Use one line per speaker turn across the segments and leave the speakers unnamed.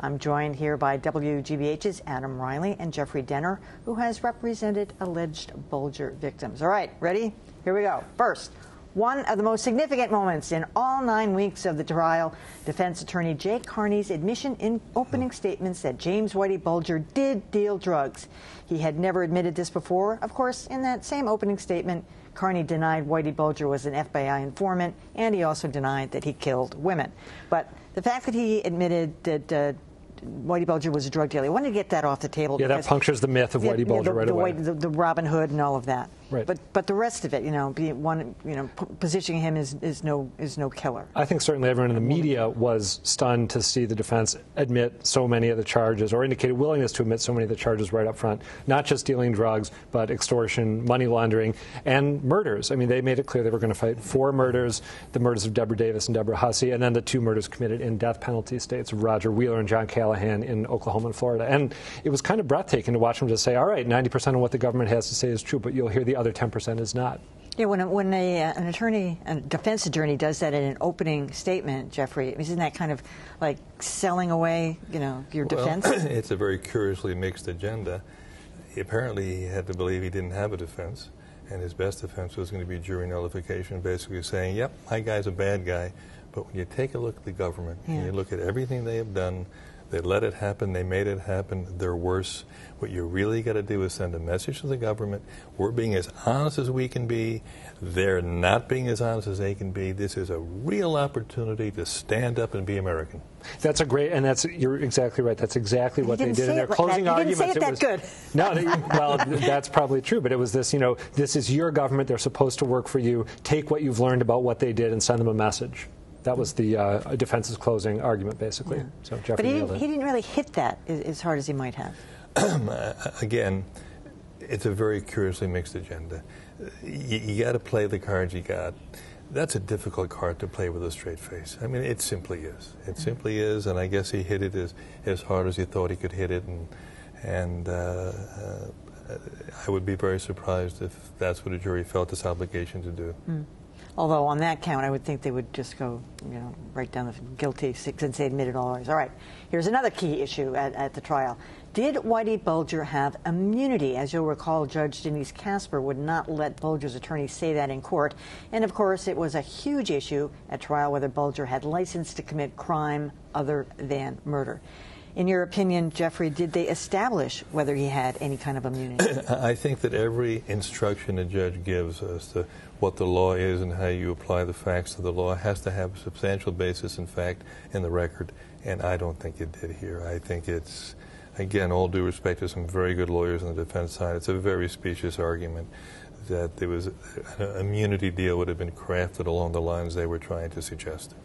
I'm joined here by WGBH's Adam Reilly and Jeffrey Denner, who has represented alleged Bulger victims. All right, ready? Here we go. First, one of the most significant moments in all 9 weeks of the trial, defense attorney Jake Carney's admission in opening statements that James Whitey Bulger did deal drugs. He had never admitted this before. Of course, in that same opening statement, Carney denied Whitey Bulger was an FBI informant, and he also denied that he killed women. But the fact that he admitted that Whitey Bulger was a drug dealer, I wanted to get that off the table.
Yeah, that punctures the myth of Whitey Bulger right away.
The Robin Hood and all of that.
Right.
But the rest of it, positioning him is no killer.
I think certainly everyone in the media was stunned to see the defense admit so many of the charges, or indicated willingness to admit so many of the charges right up front. Not just dealing drugs, but extortion, money laundering, and murders. I mean, they made it clear they were going to fight 4 murders: the murders of Deborah Davis and Deborah Hussey, and then the 2 murders committed in death penalty states of Roger Wheeler and John Callahan in Oklahoma and Florida. And it was kind of breathtaking to watch them just say, all right, 90% of what the government has to say is true, but you'll hear the other 10% is not.
Yeah, when a defense attorney does that in an opening statement, Jeffrey, isn't that kind of like selling away, your defense?
It's a very curiously mixed agenda. Apparently, he had to believe he didn't have a defense, and his best defense was going to be jury nullification, basically saying, yep, my guy's a bad guy, but when you take a look at the government, and you look at everything they have done, they let it happen, they made it happen, they're worse. What you really got to do is send a message to the government. We're being as honest as we can be. They're not being as honest as they can be. This is a real opportunity to stand up and be American.
That's a great, and you're exactly right. That's exactly what they did in their closing arguments.
You didn't say it that good.
No, well, that's probably true, but it was this, this is your government. They're supposed to work for you. Take what you've learned about what they did and send them a message. That was the defense's closing argument, basically. Yeah. So Jeffrey
but he didn't really hit that as hard as he might have.
Again, it's a very curiously mixed agenda. You got to play the cards you got. That's a difficult card to play with a straight face. I mean, it simply is. It simply is, and I guess he hit it as hard as he thought he could hit it, and I would be very surprised if that's what a jury felt its obligation to do.
Although on that count, I would think they would just go, right down the guilty since they admitted all ours. All right, here's another key issue at the trial. Did Whitey Bulger have immunity? As you'll recall, Judge Denise Casper would not let Bulger's attorney say that in court. And of course, it was a huge issue at trial whether Bulger had license to commit crime other than murder. In your opinion, Jeffrey, did they establish whether he had any kind of immunity?
I think that every instruction a judge gives as to what the law is and how you apply the facts to the law has to have a substantial basis in fact in the record, and I don't think it did here. I think it's, again, all due respect to some very good lawyers on the defense side, it's a very specious argument that there was an immunity deal would have been crafted along the lines they were trying to suggest.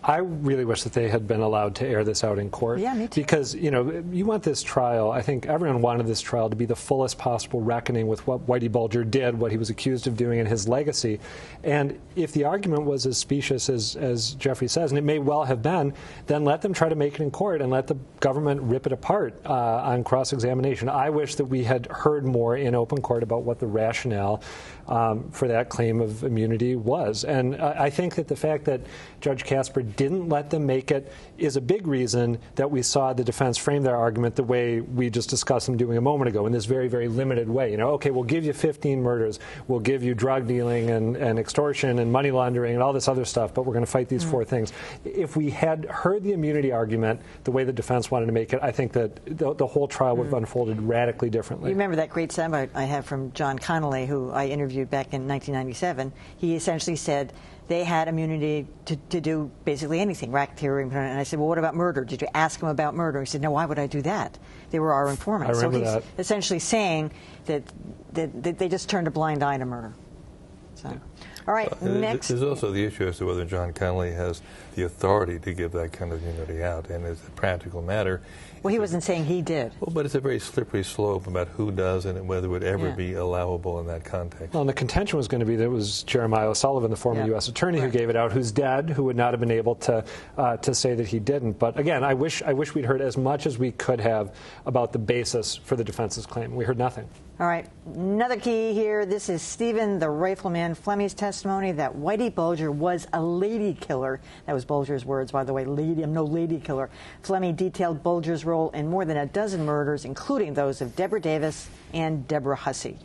I really wish that they had been allowed to air this out in court.
Yeah, me too.
Because, you want this trial, I think everyone wanted this trial to be the fullest possible reckoning with what Whitey Bulger did, what he was accused of doing, and his legacy. And if the argument was as specious as Jeffrey says, and it may well have been, then let them try to make it in court and let the government rip it apart on cross-examination. I wish that we had heard more in open court about what the rationale for that claim of immunity was. And I think that the fact that Judge Casper didn't let them make it is a big reason that we saw the defense frame their argument the way we just discussed them doing a moment ago, in this very, very limited way. Okay, we'll give you 15 murders, we'll give you drug dealing and extortion and money laundering and all this other stuff, but we're going to fight these 4 things. If we had heard the immunity argument the way the defense wanted to make it, I think that the whole trial would have unfolded radically differently.
You remember that great soundbite I have from John Connolly, who I interviewed back in 1997. He essentially said they had immunity to do basically anything, racketeering. And I said, well, what about murder? Did you ask him about murder? He said, no, why would I do that? They were our informants.
I remember
so he's
that.
essentially saying that they just turned a blind eye to murder. So.
Yeah.
All right, next.
There's also the issue as to whether John Connolly has the authority to give that kind of immunity out, and as a practical matter.
Well, he wasn't saying he did.
Well, but it's a very slippery slope about who does and whether it would ever be allowable in that context.
Well, and the contention was going to be that it was Jeremiah O'Sullivan, the former U.S. attorney, who gave it out, who's dead, who would not have been able to say that he didn't. But again, I wish we'd heard as much as we could have about the basis for the defense's claim. We heard nothing.
All right, another key here. This is Stephen the Rifleman Flemmi's testimony that Whitey Bulger was a lady killer that was those Bulger's words, by the way. I'm no lady killer. Flemmi detailed Bulger's role in more than a dozen murders, including those of Deborah Davis and Deborah Hussey.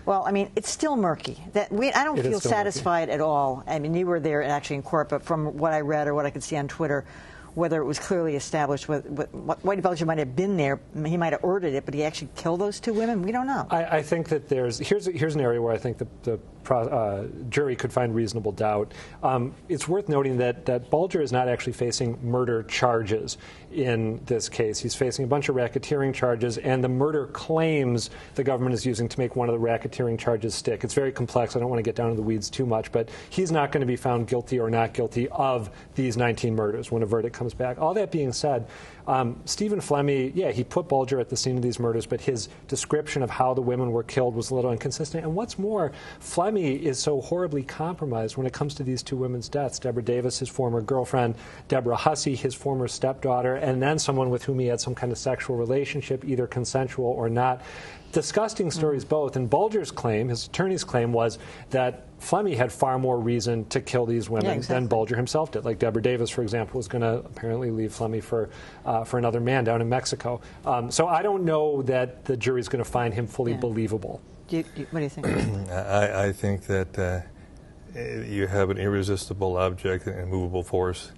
Well, I mean, it's still murky. I don't feel satisfied at all. I mean, you were there actually in court, but from what I read or what I could see on Twitter, whether it was clearly established, Whitey Bulger might have been there, he might have ordered it, but he actually killed those two women? We don't know.
I think that here's an area where I think the jury could find reasonable doubt. It's worth noting that Bulger is not actually facing murder charges in this case. He's facing a bunch of racketeering charges, and the murder claims the government is using to make one of the racketeering charges stick. It's very complex. I don't want to get down to the weeds too much, but he's not going to be found guilty or not guilty of these 19 murders when a verdict comes back. All that being said, Stephen Flemmi, yeah, he put Bulger at the scene of these murders, but his description of how the women were killed was a little inconsistent. And what's more, Flemmi is so horribly compromised when it comes to these two women's deaths. Deborah Davis, his former girlfriend, Deborah Hussey, his former stepdaughter, and then someone with whom he had some kind of sexual relationship, either consensual or not. Disgusting stories both. And Bulger's claim, his attorney's claim, was that Flemmi had far more reason to kill these women than Bulger himself did. Like Deborah Davis, for example, was going to apparently leave Flemmi for another man down in Mexico. So I don't know that the jury's going to find him fully believable.
What do you think?
I think that you have an irresistible object, an immovable force.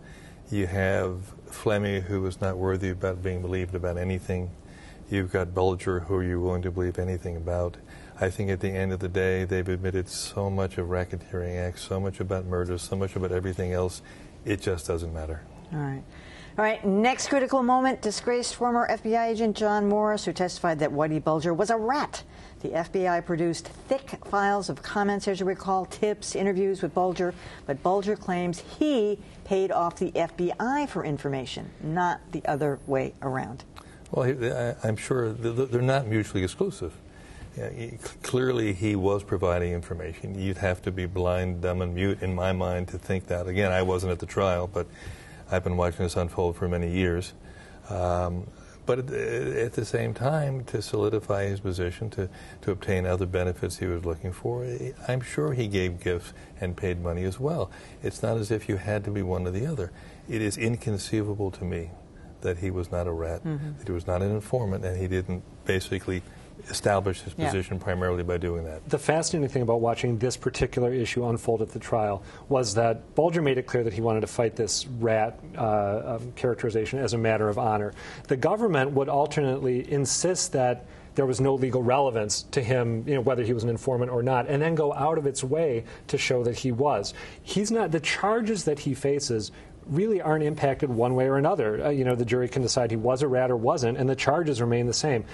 You have Flemmi, who is not worthy about being believed about anything. You've got Bulger, who you're willing to believe anything about. I think at the end of the day, they've admitted so much of racketeering acts, so much about murders, so much about everything else, it just doesn't matter.
All right. All right, next critical moment, disgraced former FBI agent John Morris, who testified that Whitey Bulger was a rat. The FBI produced thick files of comments, as you recall, tips, interviews with Bulger, but Bulger claims he paid off the FBI for information, not the other way around.
Well, I'm sure they're not mutually exclusive. Clearly, he was providing information. You'd have to be blind, dumb, and mute, in my mind, to think that. Again, I wasn't at the trial, but I've been watching this unfold for many years. But at the same time, to solidify his position, to obtain other benefits he was looking for, I'm sure he gave gifts and paid money as well. It's not as if you had to be one or the other. It is inconceivable to me that he was not a rat, that he was not an informant, and he didn't basically establish his position primarily by doing that.
The fascinating thing about watching this particular issue unfold at the trial was that Bulger made it clear that he wanted to fight this rat characterization as a matter of honor. The government would alternately insist that there was no legal relevance to him, whether he was an informant or not, and then go out of its way to show that he was. He's not. The charges that he faces really aren't impacted one way or another. The jury can decide he was a rat or wasn't, and the charges remain the same.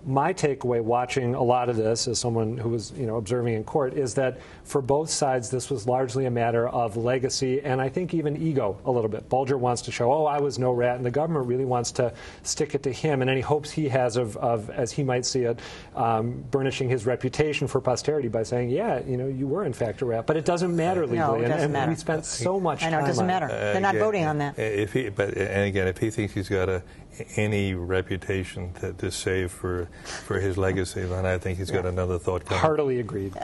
My takeaway watching a lot of this as someone who was observing in court is that for both sides this was largely a matter of legacy and I think even ego a little bit. Bulger wants to show, I was no rat, and the government really wants to stick it to him and any hopes he has of as he might see it, burnishing his reputation for posterity by saying, you were in fact a rat. But it doesn't matter legally.
No, it doesn't matter.
We spent so much time on it.
I know, it doesn't matter. They're not voting on that.
And again, if he thinks he's got any reputation to save for his legacy, then I think he's got another thought coming.
Heartily agreed.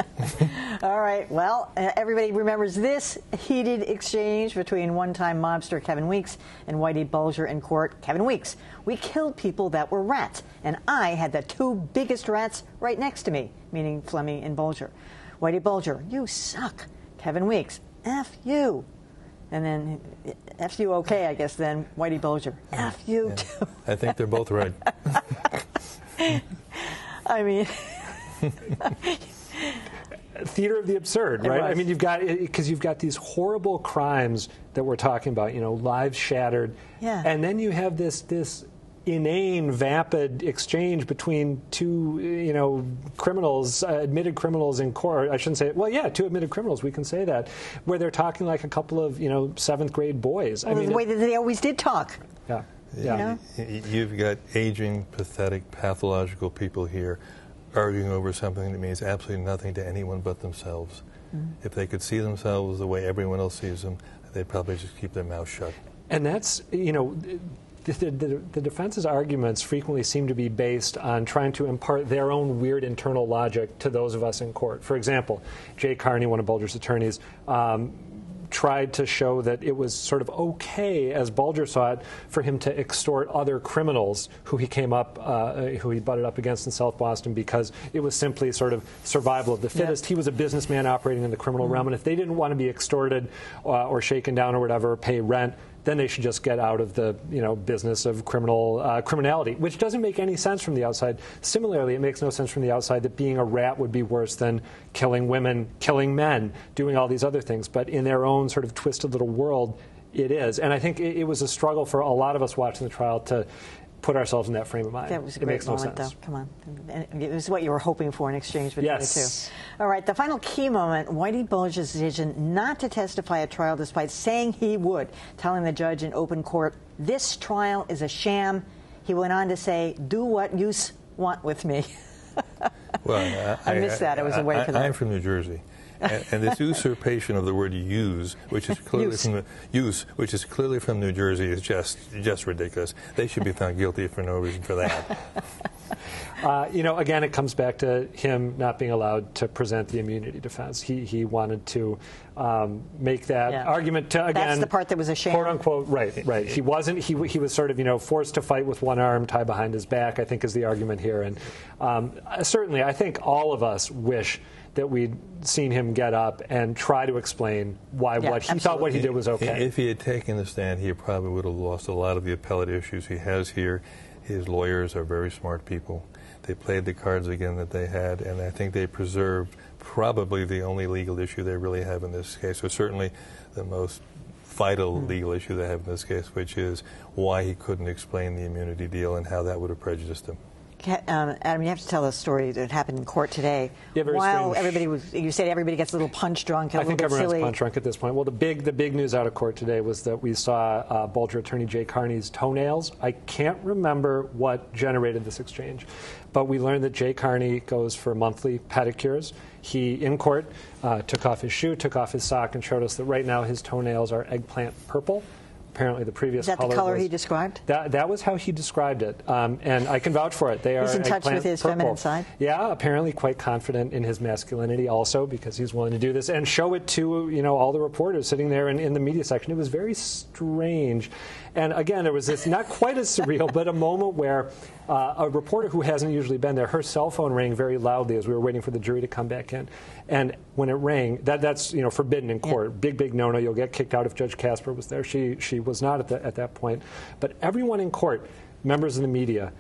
All right. Well, everybody remembers this heated exchange between one-time mobster Kevin Weeks and Whitey Bulger in court. Kevin Weeks, we killed people that were rats, and I had the two biggest rats right next to me, meaning Flemmi and Bulger. Whitey Bulger, you suck. Kevin Weeks, F you. And then, F you okay, I guess, then, Whitey Bulger. F you, too.
I think they're both right.
I mean...
Theater of the absurd, right? I mean, you've got these horrible crimes that we're talking about, lives shattered.
Yeah.
And then you have this inane, vapid exchange between two, criminals, admitted criminals in court. I shouldn't say, two admitted criminals, we can say that, where they're talking like a couple of, seventh grade boys.
Well, the way that they always did talk.
Yeah.
Yeah. You've got aging, pathetic, pathological people here arguing over something that means absolutely nothing to anyone but themselves. If they could see themselves the way everyone else sees them, they'd probably just keep their mouth shut.
And that's, the defense's arguments frequently seem to be based on trying to impart their own weird internal logic to those of us in court. For example, Jay Carney, one of Bulger's attorneys, tried to show that it was sort of okay, as Bulger saw it, for him to extort other criminals who he who he butted up against in South Boston, because it was simply sort of survival of the fittest. He was a businessman operating in the criminal realm, and if they didn't want to be extorted or shaken down or whatever, pay rent, then they should just get out of the business of criminality, which doesn't make any sense from the outside. Similarly, it makes no sense from the outside that being a rat would be worse than killing women, killing men, doing all these other things. But in their own sort of twisted little world, it is. And I think it was a struggle for a lot of us watching the trial to put ourselves in that frame of mind.
That was a great moment, though. Come on. And it was what you were hoping for in exchange between the two. All right, the final key moment, Whitey Bulger's decision not to testify at trial despite saying he would, telling the judge in open court, "This trial is a sham." He went on to say, "Do what you want with me."
Well,
I missed that. I was away for that.
I'm from New Jersey. And this usurpation of the word "use," which is clearly from New Jersey, is just ridiculous. They should be found guilty for no reason for that.
Again, it comes back to him not being allowed to present the immunity defense. He wanted to make that argument to, again,
that's the part that was a shame,
quote unquote. Right. He wasn't. He was sort of forced to fight with one arm tied behind his back, I think, is the argument here. And certainly, I think all of us wish that we'd seen him get up and try to explain why he thought what he did was okay.
If he had taken the stand, he probably would have lost a lot of the appellate issues he has here. His lawyers are very smart people. They played the cards again that they had, and I think they preserved probably the only legal issue they really have in this case, or certainly the most vital legal issue they have in this case, which is why he couldn't explain the immunity deal and how that would have prejudiced him.
Adam, you have to tell a story that happened in court today.
Yeah, very
While
strange.
You said everybody gets a little punch drunk,
I think everyone's punch drunk at this point. Well, the big news out of court today was that we saw Bulger attorney Jay Carney's toenails. I can't remember what generated this exchange, but we learned that Jay Carney goes for monthly pedicures. He, in court, took off his shoe, took off his sock, and showed us that right now his toenails are eggplant purple. Apparently, the previous
color. Is that the color he described?
That was how he described it, and I can vouch for it. They are
He's in touch with his
purple.
feminine side?
Yeah, apparently quite confident in his masculinity also, because he's willing to do this and show it to all the reporters sitting there in the media section. It was very strange. And again, there was this, not quite as surreal, but a moment where a reporter who hasn't usually been there, her cell phone rang very loudly as we were waiting for the jury to come back in. And when it rang, that's forbidden in court. Yeah. Big no-no. You'll get kicked out if Judge Casper was there. She was not at that point. But everyone in court, members of the media,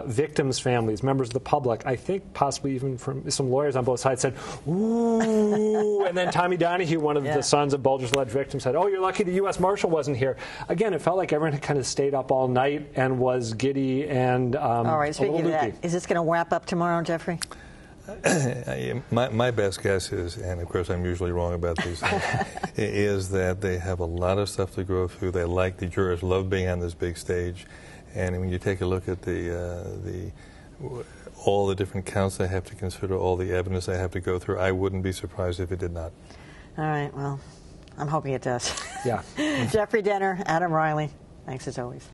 victims' families, members of the public, I think possibly even from some lawyers on both sides said, "Ooh," and then Tommy Donahue, one of the sons of Bulger's alleged victim, said, "Oh, you're lucky the U.S. Marshal wasn't here." Again, it felt like everyone had kind of stayed up all night and was giddy and
all right, speaking of that, is this going to wrap up tomorrow, Jeffrey?
My best guess is, and of course I'm usually wrong about these things, is that they have a lot of stuff to go through. The jurors love being on this big stage. And when you take a look at all the different counts they have to consider, all the evidence they have to go through, I wouldn't be surprised if it did not.
All right, well, I'm hoping it does.
Yeah.
Jeffrey Denner, Adam Reilly, thanks as always.